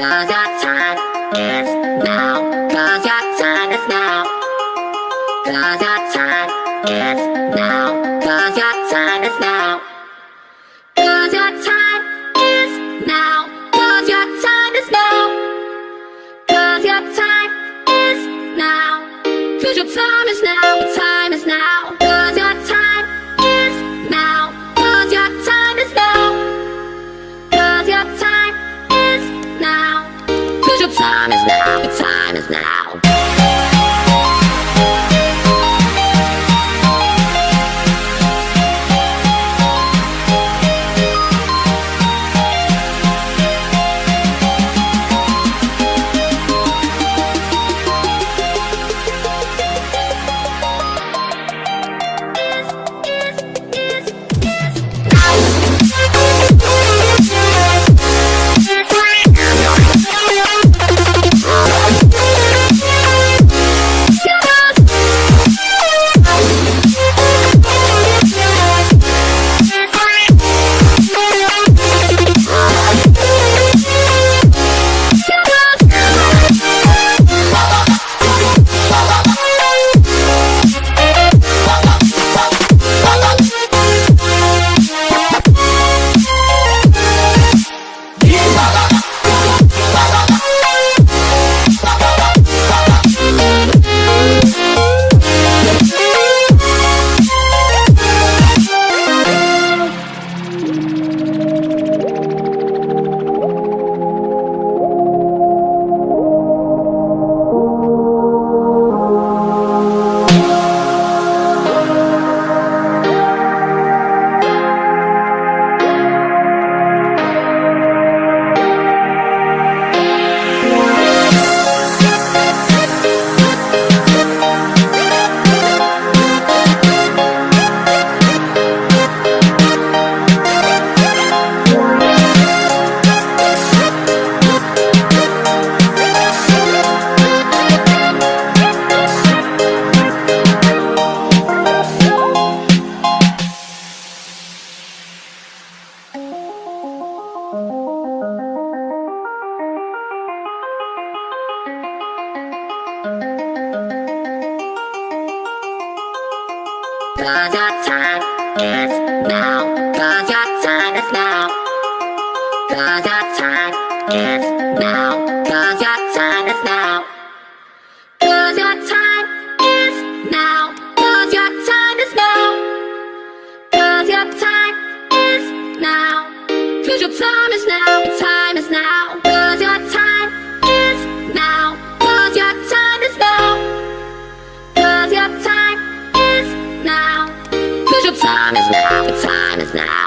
'Cause your time is now. 'Cause your time is now. 'Cause your time is now. 'Cause your time is now. 'Cause your time is now. 'Cause your time is now. 'Cause your time is now. 'Cause your time is now. Your time is now. 'Cause your time is now. 'Cause your time is now. 'Cause your time is now. 'Cause your time is now. Your time is now. Cause your time is now. Cause your time is now. Cause your time is now. Cause your time is now. Cause your time is now. Cause your time is now. Cause your time is now. Cause your time is now. Your time is now. Cause your time is now. Cause your time is now. Cause your time is now. 'Cause your time is now. Your time is now.